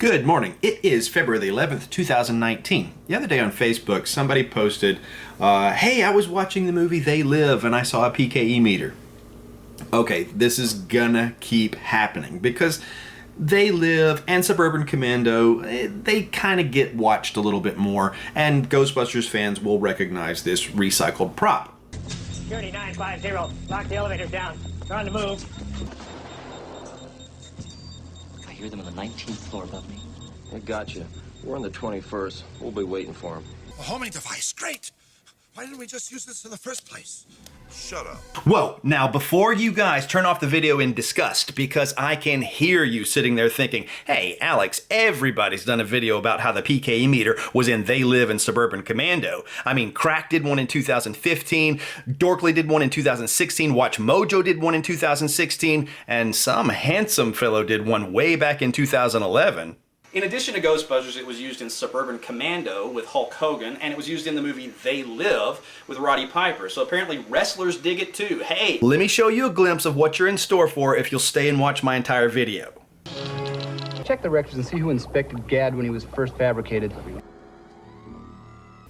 Good morning. It is February the 11th, 2019. The other day on Facebook, somebody posted, hey, I was watching the movie They Live and I saw a PKE meter. Okay, this is gonna keep happening because They Live and Suburban Commando, they kind of get watched a little bit more, and Ghostbusters fans will recognize this recycled prop. Security 950, lock the elevators down. They're on the move. I hear them on the 19th floor above me. I got you. We're on the 21st. We'll be waiting for them. A homing device, great! Why didn't we just use this in the first place? Shut up. Whoa, now before you guys turn off the video in disgust, because I can hear you sitting there thinking, hey Alex, everybody's done a video about how the PKE meter was in They Live and Suburban Commando. I mean, Crack did one in 2015, Dorkly did one in 2016, Watch Mojo did one in 2016, and some handsome fellow did one way back in 2011. In addition to Ghostbusters, it was used in Suburban Commando with Hulk Hogan, and it was used in the movie They Live with Roddy Piper. So apparently wrestlers dig it too. Hey, let me show you a glimpse of what you're in store for if you'll stay and watch my entire video. Check the records and see who inspected GAD when he was first fabricated.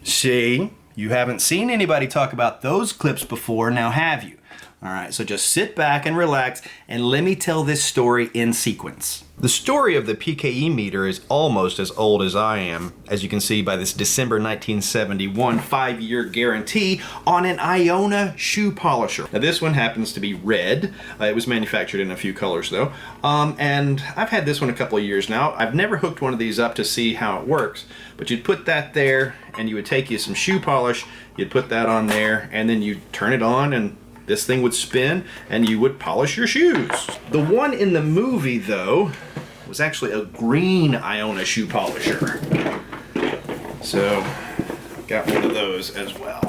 See? You haven't seen anybody talk about those clips before, now have you? Alright, so just sit back and relax and let me tell this story in sequence. The story of the PKE meter is almost as old as I am, as you can see by this December 1971 5-year guarantee on an Iona shoe polisher. Now this one happens to be red. It was manufactured in a few colors though. And I've had this one a couple of years now. I've never hooked one of these up to see how it works, but you'd put that there and you would take you some shoe polish, you'd put that on there, and then you'd turn it on and this thing would spin and you would polish your shoes. The one in the movie though was actually a green Iona shoe polisher. So got one of those as well.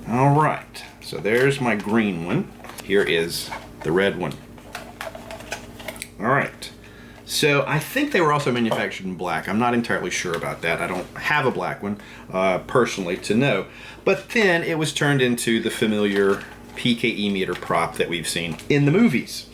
All right, so there's my green one. Here is the red one. All right. So I think they were also manufactured in black. I'm not entirely sure about that. I don't have a black one personally to know. But then it was turned into the familiar PKE meter prop that we've seen in the movies.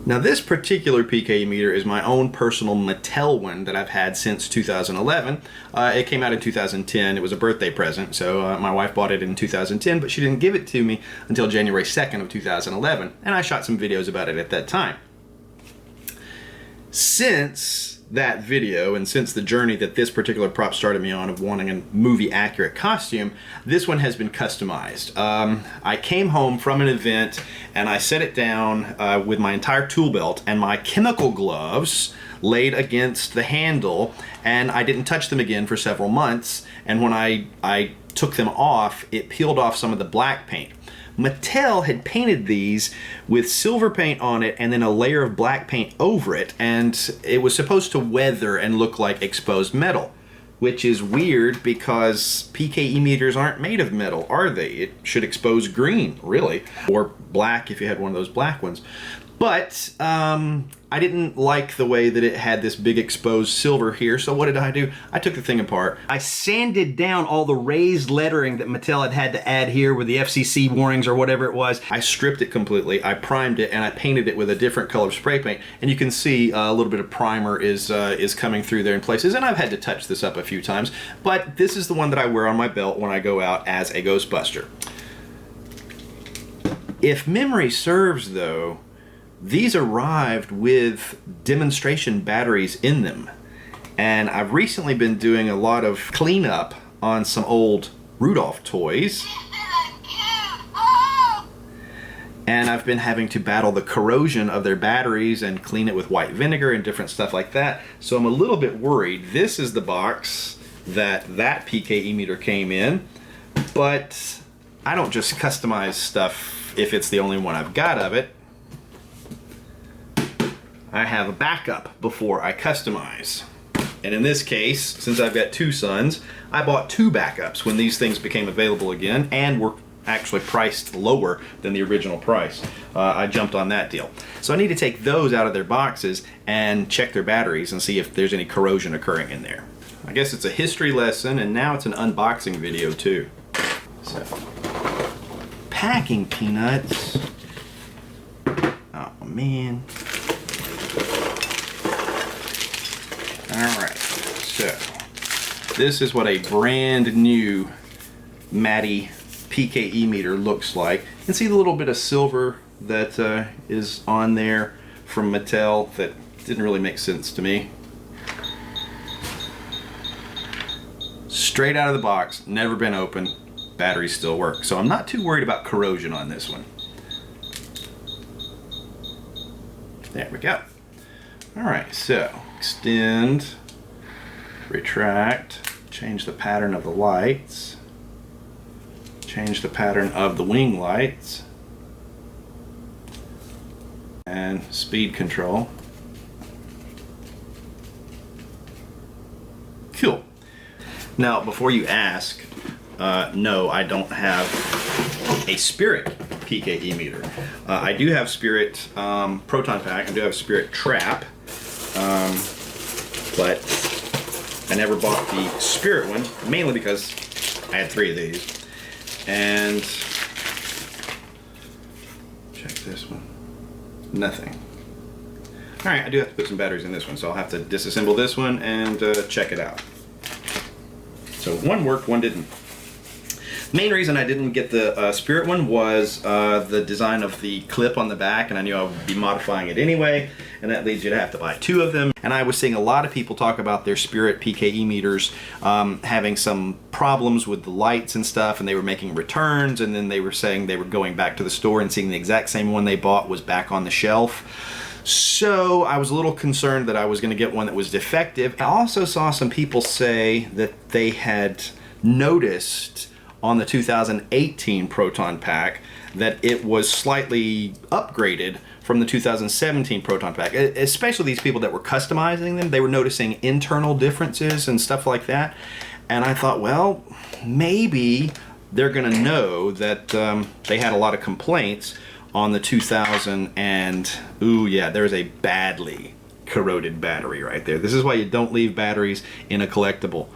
Now this particular PKE meter is my own personal Mattel one that I've had since 2011. It came out in 2010. It was a birthday present, so my wife bought it in 2010, but she didn't give it to me until January 2nd of 2011, and I shot some videos about it at that time. Since that video, and since the journey that this particular prop started me on of wanting a movie-accurate costume, this one has been customized. I came home from an event and I set it down with my entire tool belt and my chemical gloves laid against the handle, and I didn't touch them again for several months, and when I took them off, it peeled off some of the black paint. Mattel had painted these with silver paint on it and then a layer of black paint over it, and it was supposed to weather and look like exposed metal, which is weird because PKE meters aren't made of metal, are they? It should expose green, really, or black if you had one of those black ones. But I didn't like the way that it had this big exposed silver here, so what did I do? I took the thing apart. I sanded down all the raised lettering that Mattel had to add here with the FCC warnings or whatever it was. I stripped it completely, I primed it, and I painted it with a different color spray paint. And you can see a little bit of primer is coming through there in places, and I've had to touch this up a few times, but this is the one that I wear on my belt when I go out as a Ghostbuster. If memory serves though, these arrived with demonstration batteries in them, and I've recently been doing a lot of cleanup on some old Rudolph toys, and I've been having to battle the corrosion of their batteries and clean it with white vinegar and different stuff like that, so I'm a little bit worried. This is the box that PKE meter came in, but I don't just customize stuff if it's the only one I've got of it. I have a backup before I customize. And in this case, since I've got two sons, I bought two backups when these things became available again and were actually priced lower than the original price. I jumped on that deal. So I need to take those out of their boxes and check their batteries and see if there's any corrosion occurring in there. I guess it's a history lesson, and now it's an unboxing video too. So, packing peanuts. Oh man. Alright, so this is what a brand new Mattel PKE meter looks like. You can see the little bit of silver that is on there from Mattel that didn't really make sense to me. Straight out of the box, never been opened, batteries still work. So I'm not too worried about corrosion on this one. There we go. Alright, so extend, retract, change the pattern of the lights, change the pattern of the wing lights, and speed control. Cool. Now, before you ask, no, I don't have a Spirit PKE meter. I do have Spirit Proton Pack. I do have Spirit Trap, but I never bought the Spirit one, mainly because I had 3 of these. And check this one. Nothing. Alright, I do have to put some batteries in this one, so I'll have to disassemble this one and check it out. So one worked, one didn't. Main reason I didn't get the Spirit one was the design of the clip on the back, and I knew I would be modifying it anyway, and that leads you to have to buy 2 of them. And I was seeing a lot of people talk about their Spirit PKE meters having some problems with the lights and stuff, and they were making returns, and then they were saying they were going back to the store and seeing the exact same one they bought was back on the shelf. So I was a little concerned that I was going to get one that was defective. I also saw some people say that they had noticed on the 2018 Proton Pack that it was slightly upgraded from the 2017 Proton Pack. Especially these people that were customizing them, they were noticing internal differences and stuff like that. And I thought, well, maybe they're going to know that they had a lot of complaints on the 2000, and ooh yeah, there's a badly corroded battery right there. This is why you don't leave batteries in a collectible.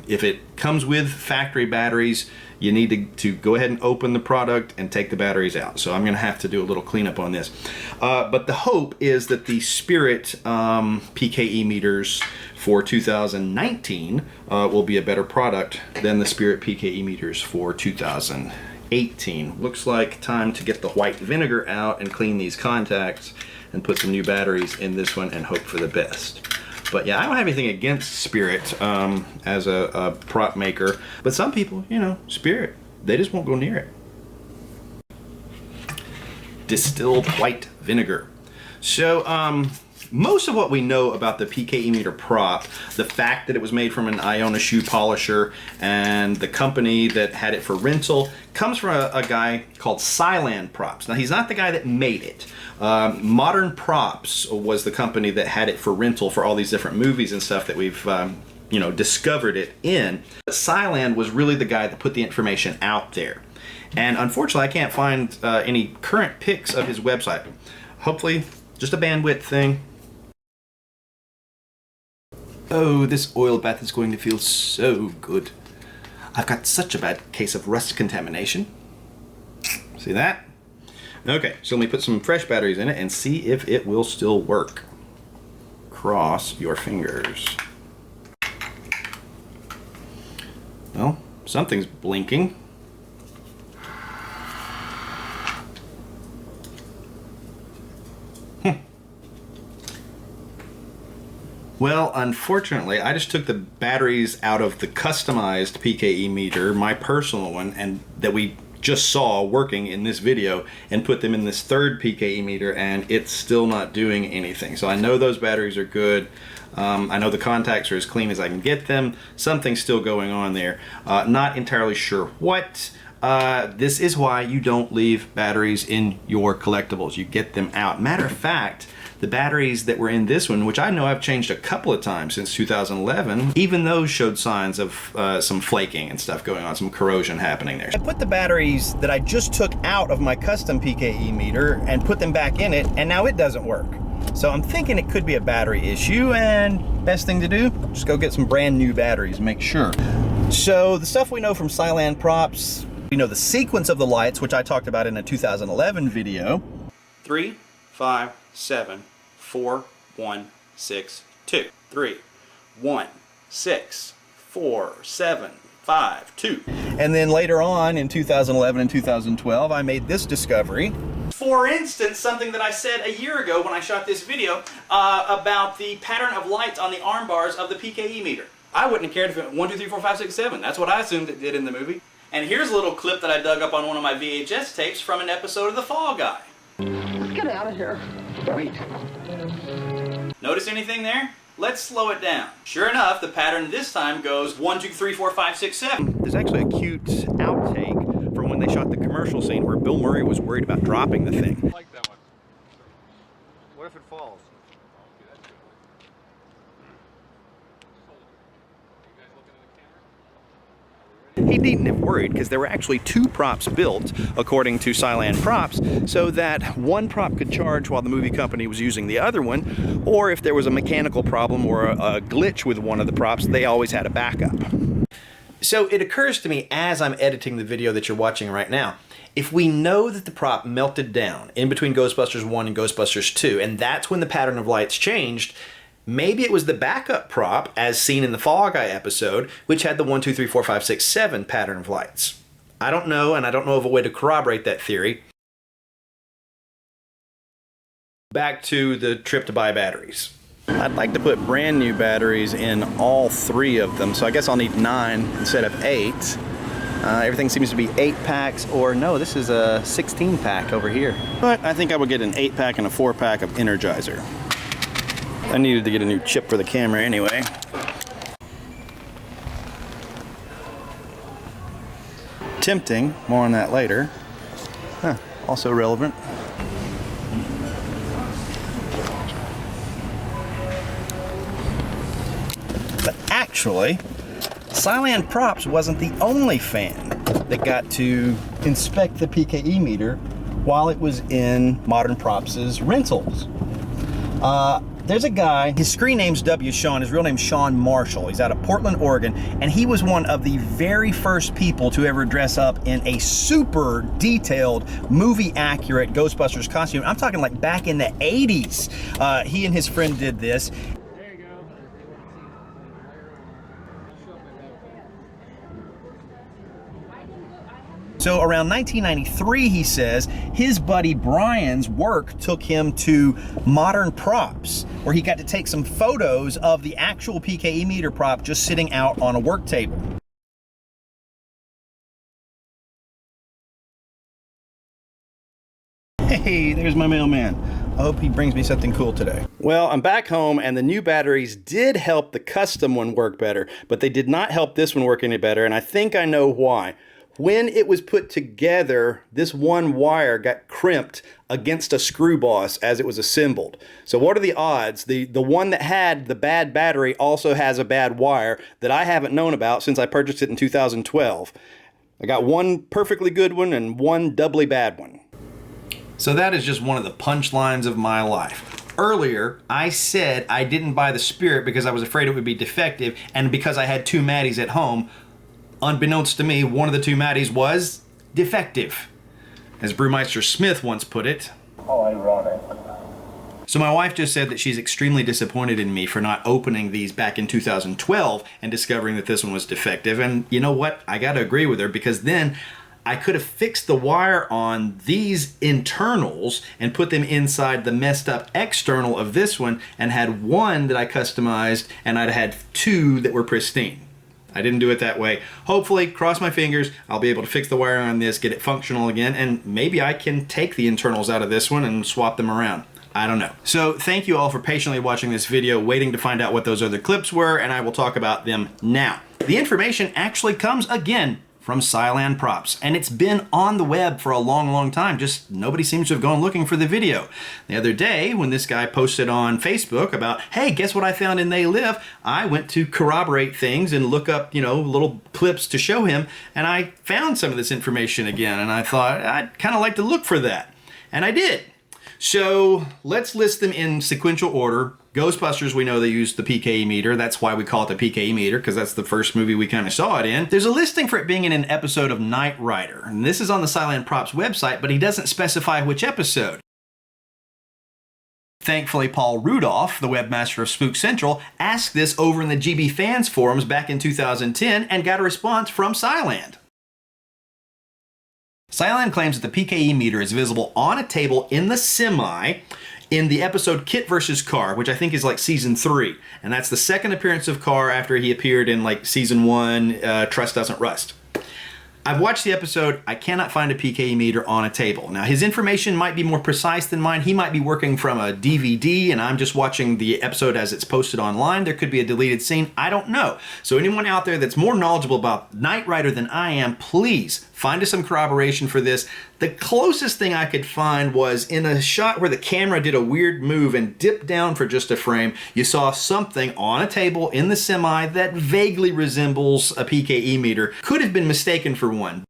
If it comes with factory batteries, you need to go ahead and open the product and take the batteries out. So I'm gonna have to do a little cleanup on this. But the hope is that the Spirit PKE meters for 2019 will be a better product than the Spirit PKE meters for 2018. Looks like time to get the white vinegar out and clean these contacts and put some new batteries in this one and hope for the best. But yeah, I don't have anything against Spirit as a prop maker, but some people, you know, Spirit, they just won't go near it. Distilled white vinegar. So most of what we know about the PKE meter prop, the fact that it was made from an Iona shoe polisher and the company that had it for rental, comes from a guy called Cylon Props. Now, he's not the guy that made it. Modern Props was the company that had it for rental for all these different movies and stuff that we've you know, discovered it in. But Cylon was really the guy that put the information out there. And unfortunately, I can't find any current pics of his website. Hopefully, just a bandwidth thing. Oh, this oil bath is going to feel so good. I've got such a bad case of rust contamination. See that? Okay, so let me put some fresh batteries in it and see if it will still work. Cross your fingers. Well, something's blinking. Well, unfortunately, I just took the batteries out of the customized PKE meter, my personal one, and that we just saw working in this video, and put them in this third PKE meter, and it's still not doing anything. So I know those batteries are good. I know the contacts are as clean as I can get them. Something's still going on there. Not entirely sure what. This is why you don't leave batteries in your collectibles. You get them out. Matter of fact, The batteries that were in this one, which I know I've changed a couple of times since 2011, even those showed signs of some flaking and stuff going on, some corrosion happening there. I put the batteries that I just took out of my custom PKE meter and put them back in it, and now it doesn't work. So I'm thinking it could be a battery issue, and best thing to do, just go get some brand new batteries, make sure. So the stuff we know from Cyan props, we know the sequence of the lights, which I talked about in a 2011 video. 3, 5, 7, 4, 1, 6, 2. 3, 1, 6, 4, 7, 5, 2. And then later on in 2011 and 2012, I made this discovery. For instance, something that I said a year ago when I shot this video about the pattern of lights on the arm bars of the PKE meter. I wouldn't have cared if it went 1, 2, 3, 4, 5, 6, 7. That's what I assumed it did in the movie. And here's a little clip that I dug up on one of my VHS tapes from an episode of The Fall Guy. Let's get out of here. Wait. Notice anything there? Let's slow it down. Sure enough, the pattern this time goes 1, 2, 3, 4, 5, 6, 7. There's actually a cute outtake from when they shot the commercial scene where Bill Murray was worried about dropping the thing. I like that one. What if it falls? He needn't have worried because there were actually 2 props built, according to Cyan Props, so that one prop could charge while the movie company was using the other one, or if there was a mechanical problem or a glitch with one of the props, they always had a backup. So it occurs to me as I'm editing the video that you're watching right now, if we know that the prop melted down in between Ghostbusters 1 and Ghostbusters 2, and that's when the pattern of lights changed, maybe it was the backup prop, as seen in the Fall Guy episode, which had the 1, 2, 3, 4, 5, 6, 7 pattern of lights. I don't know, and I don't know of a way to corroborate that theory. Back to the trip to buy batteries. I'd like to put brand new batteries in all 3 of them, so I guess I'll need 9 instead of 8. Everything seems to be 8 packs, or no, this is a 16 pack over here. But I think I will get an 8 pack and a 4 pack of Energizer. I needed to get a new chip for the camera anyway. Tempting, more on that later. Huh, also relevant. But actually, Cyan Props wasn't the only fan that got to inspect the PKE meter while it was in Modern Props' rentals. There's a guy, his screen name's W. Sean, his real name's Sean Marshall. He's out of Portland, Oregon, and he was one of the very first people to ever dress up in a super detailed, movie-accurate Ghostbusters costume. I'm talking like back in the 80s. He and his friend did this. There you go. So around 1993, he says, his buddy Brian's work took him to Modern Props, where he got to take some photos of the actual PKE meter prop just sitting out on a work table. Hey, there's my mailman. I hope he brings me something cool today. Well, I'm back home, and the new batteries did help the custom one work better, but they did not help this one work any better, and I think I know why. When it was put together, this one wire got crimped against a screw boss as it was assembled. So what are the odds? The one that had the bad battery also has a bad wire that I haven't known about since I purchased it in 2012. I got one perfectly good one and one doubly bad one. So that is just one of the punchlines of my life. Earlier, I said I didn't buy the Spirit because I was afraid it would be defective and because I had 2 Maddies at home. Unbeknownst to me, one of the 2 Maddies was defective. As Brewmeister Smith once put it. Oh, ironic. So my wife just said that she's extremely disappointed in me for not opening these back in 2012 and discovering that this one was defective. And you know what? I gotta agree with her, because then I could have fixed the wire on these internals and put them inside the messed up external of this one and had one that I customized, and I'd had 2 that were pristine. I didn't do it that way. Hopefully, cross my fingers, I'll be able to fix the wiring on this, get it functional again, and maybe I can take the internals out of this one and swap them around. I don't know. So thank you all for patiently watching this video, waiting to find out what those other clips were, and I will talk about them now. The information actually comes again from Sciland Props, and it's been on the web for a long time, just nobody seems to have gone looking for the video. The other day, when this guy posted on Facebook about, hey, guess what I found in They Live, I went to corroborate things and look up, little clips to show him, and I found some of this information again, and I thought, I'd kind of like to look for that. And I did. So let's list them in sequential order. Ghostbusters, we know they used the PKE meter. That's why we call it the PKE meter, because that's the first movie we kind of saw it in. There's a listing for it being in an episode of Knight Rider, and this is on the Sciland Props website, but he doesn't specify which episode. Thankfully, Paul Rudolph, the webmaster of Spook Central, asked this over in the GB Fans forums back in 2010 and got a response from Sciland. Sciland claims that the PKE meter is visible on a table in the semi in the episode Kit vs. Carr, which I think is like season 3. And that's the second appearance of Carr after he appeared in like season 1, Trust Doesn't Rust. I've watched the episode. I cannot find a PKE meter on a table. Now, his information might be more precise than mine. He might be working from a DVD, and I'm just watching the episode as it's posted online. There could be a deleted scene. I don't know. So anyone out there that's more knowledgeable about Knight Rider than I am, please find us some corroboration for this. The closest thing I could find was in a shot where the camera did a weird move and dipped down for just a frame. You saw something on a table in the semi that vaguely resembles a PKE meter. Could have been mistaken for one.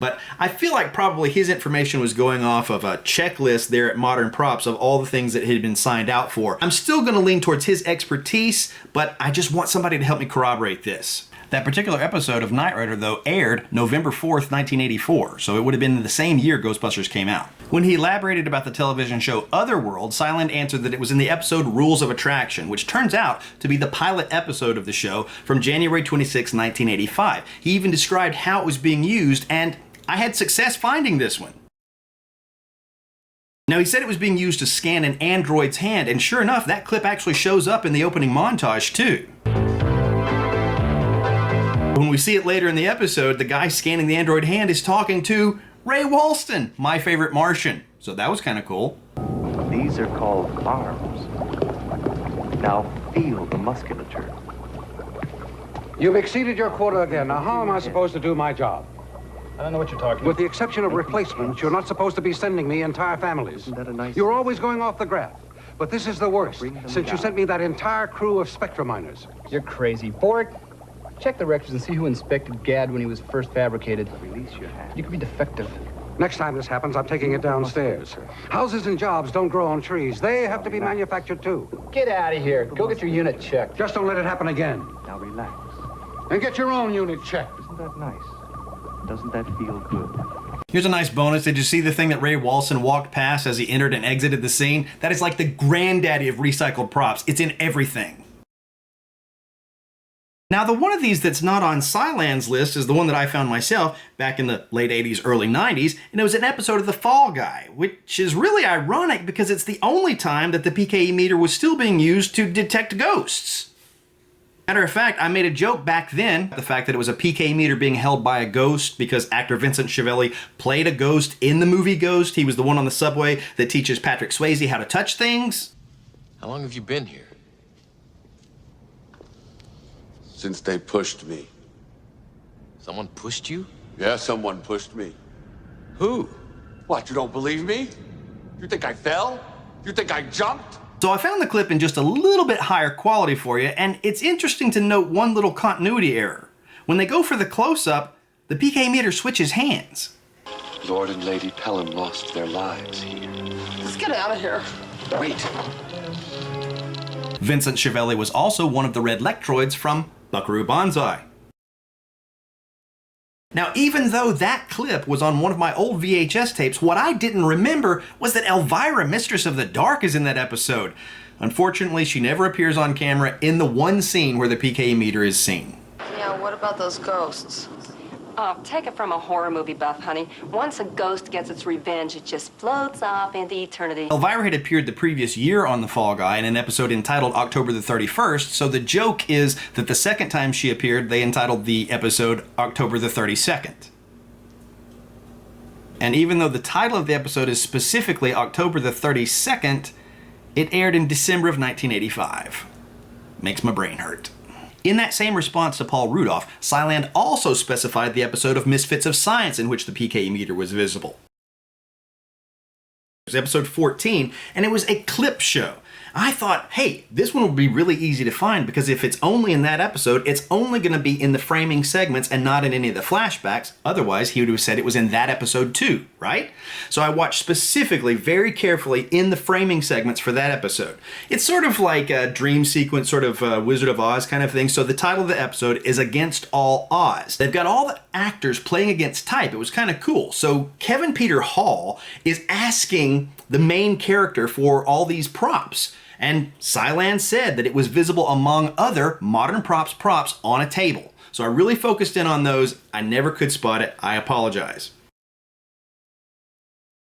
But I feel like probably his information was going off of a checklist there at Modern Props of all the things that had been signed out for. I'm still going to lean towards his expertise, but I just want somebody to help me corroborate this. That particular episode of Knight Rider, though, aired November 4th, 1984, so it would have been the same year Ghostbusters came out. When he elaborated about the television show Otherworld, Sciland answered that it was in the episode Rules of Attraction, which turns out to be the pilot episode of the show from January 26, 1985. He even described how it was being used, and I had success finding this one. Now, he said it was being used to scan an android's hand, and sure enough, that clip actually shows up in the opening montage, too. When we see it later in the episode, the guy scanning the android hand is talking to Ray Walston, my favorite Martian. So that was kind of cool. These are called arms. Now feel the musculature. You've exceeded your quota again. Now, how am I supposed to do my job? I don't know what you're talking about. With the exception of replacements, you're not supposed to be sending me entire families. Isn't that a nice... You're always going off the graph. But this is the worst, since you sent me that entire crew of spectra miners. You're crazy. Bort, check the records and see who inspected Gad when he was first fabricated. Release your hand. You could be defective. Next time this happens, I'm taking it downstairs. Houses and jobs don't grow on trees. They have to be manufactured, too. Get out of here. Go get your unit checked. Just don't let it happen again. Now relax. And get your own unit checked. Isn't that nice? Doesn't that feel good? Here's a nice bonus. Did you see the thing that Ray Walston walked past as he entered and exited the scene? That is like the granddaddy of recycled props. It's in everything. Now, the one of these that's not on Sciland's list is the one that I found myself back in the late 80s, early 90s, and it was an episode of The Fall Guy, which is really ironic because it's the only time that the PKE meter was still being used to detect ghosts. Matter of fact, I made a joke back then, the fact that it was a PKE meter being held by a ghost because actor Vincent Schiavelli played a ghost in the movie Ghost. He was the one on the subway that teaches Patrick Swayze how to touch things. How long have you been here? Since they pushed me. Someone pushed you? Yeah, someone pushed me. Who? What, you don't believe me? You think I fell? You think I jumped? So I found the clip in just a little bit higher quality for you, and it's interesting to note one little continuity error. When they go for the close-up, the PKE meter switches hands. Lord and Lady Pelham lost their lives here. Let's get out of here. Wait. Vincent Schiavelli was also one of the red lectroids from Buckaroo Banzai. Now, even though that clip was on one of my old VHS tapes, what I didn't remember was that Elvira, Mistress of the Dark, is in that episode. Unfortunately, she never appears on camera in the one scene where the PKE meter is seen. Yeah, what about those ghosts? Oh, take it from a horror movie buff, honey. Once a ghost gets its revenge, it just floats off into eternity. Elvira had appeared the previous year on The Fall Guy in an episode entitled October the 31st, so the joke is that the second time she appeared, they entitled the episode October the 32nd. And even though the title of the episode is specifically October the 32nd, it aired in December of 1985. Makes my brain hurt. In that same response to Paul Rudolph, Sciland also specified the episode of Misfits of Science in which the PKE meter was visible. It was episode 14, and it was a clip show. I thought, hey, this one would be really easy to find because if it's only in that episode, it's only going to be in the framing segments and not in any of the flashbacks. Otherwise, he would have said it was in that episode too, right? So I watched specifically, very carefully, in the framing segments for that episode. It's sort of like a dream sequence, sort of Wizard of Oz kind of thing. So the title of the episode is Against All Odds. They've got all the actors playing against type. It was kind of cool. So Kevin Peter Hall is asking the main character for all these props. And Sciland said that it was visible among other modern props on a table. So I really focused in on those. I never could spot it. I apologize.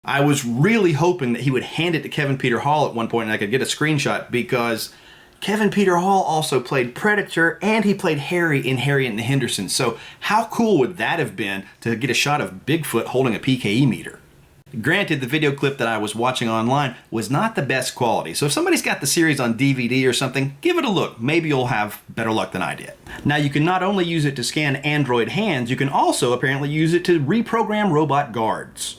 I was really hoping that he would hand it to Kevin Peter Hall at one point and I could get a screenshot because Kevin Peter Hall also played Predator and he played Harry in Harry and the Hendersons. So how cool would that have been to get a shot of Bigfoot holding a PKE meter? Granted, the video clip that I was watching online was not the best quality, so if somebody's got the series on DVD or something, give it a look. Maybe you'll have better luck than I did. Now, you can not only use it to scan Android hands, you can also apparently use it to reprogram robot guards.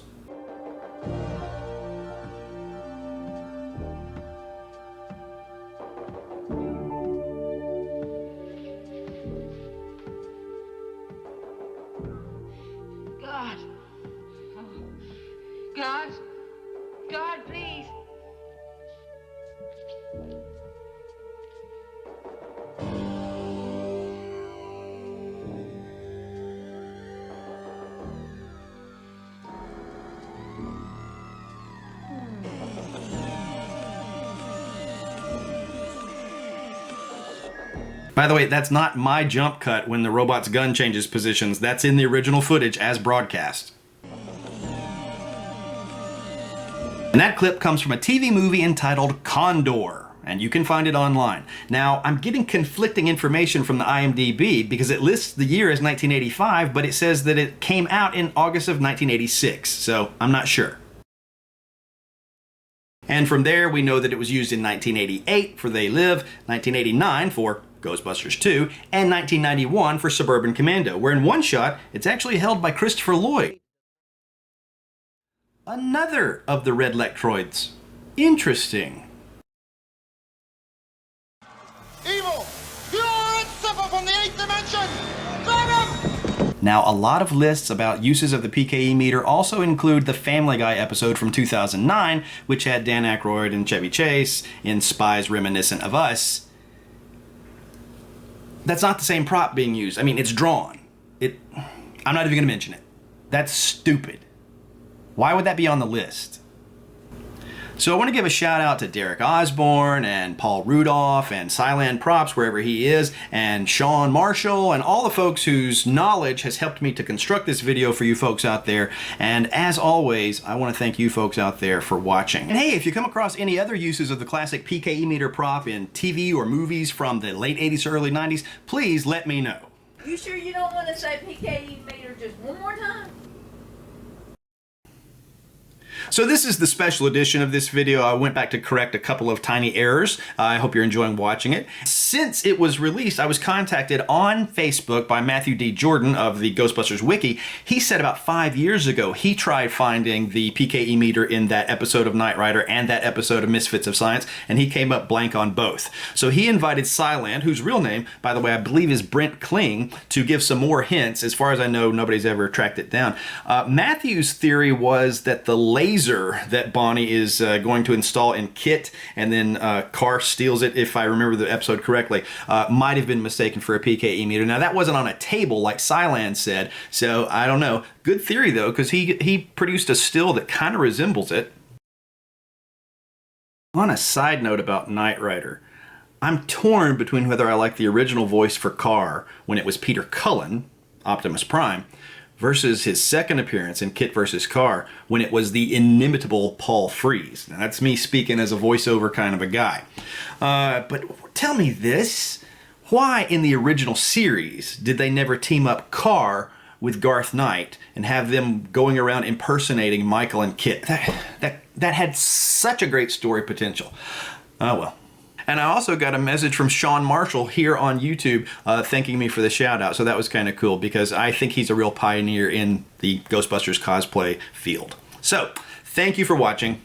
God, please. By the way, that's not my jump cut when the robot's gun changes positions. That's in the original footage as broadcast. And that clip comes from a TV movie entitled Condor, and you can find it online. Now, I'm getting conflicting information from the IMDb because it lists the year as 1985, but it says that it came out in August of 1986, so I'm not sure. And from there, we know that it was used in 1988 for They Live, 1989 for Ghostbusters 2, and 1991 for Suburban Commando, where in one shot, it's actually held by Christopher Lloyd. Another of the red Lectroids. Interesting. Evil! Pure and simple from the 8th dimension! Grab him! Now, a lot of lists about uses of the PKE meter also include the Family Guy episode from 2009, which had Dan Aykroyd and Chevy Chase in Spies Reminiscent of Us. That's not the same prop being used. I mean, it's drawn. I'm not even going to mention it. That's stupid. Why would that be on the list? So I want to give a shout out to Derek Osborne and Paul Rudolph and Sciland Props wherever he is, and Sean Marshall and all the folks whose knowledge has helped me to construct this video for you folks out there. And as always, I want to thank you folks out there for watching. And hey, if you come across any other uses of the classic PKE meter prop in TV or movies from the late 80s or early 90s, please let me know. You sure you don't want to say PKE meter just one more time? So this is the special edition of this video. I went back to correct a couple of tiny errors. I hope you're enjoying watching it. Since it was released, I was contacted on Facebook by Matthew D. Jordan of the Ghostbusters Wiki. He said about 5 years ago he tried finding the PKE meter in that episode of Knight Rider and that episode of Misfits of Science, and he came up blank on both. So he invited Sciland, whose real name, by the way, I believe is Brent Kling, to give some more hints. As far as I know, nobody's ever tracked it down. Matthew's theory was that the laser that Bonnie is going to install in Kit, and then Carr steals it, if I remember the episode correctly, might have been mistaken for a PKE meter. Now, that wasn't on a table like Sciland said, so I don't know. Good theory, though, because he produced a still that kind of resembles it. On a side note about Knight Rider, I'm torn between whether I like the original voice for Carr when it was Peter Cullen, Optimus Prime, versus his second appearance in Kit vs. Carr when it was the inimitable Paul Frees. Now, that's me speaking as a voiceover kind of a guy. But tell me this, why in the original series did they never team up Carr with Garth Knight and have them going around impersonating Michael and Kit? That had such a great story potential. Oh well. And I also got a message from Sean Marshall here on YouTube thanking me for the shout out. So that was kind of cool because I think he's a real pioneer in the Ghostbusters cosplay field. So thank you for watching.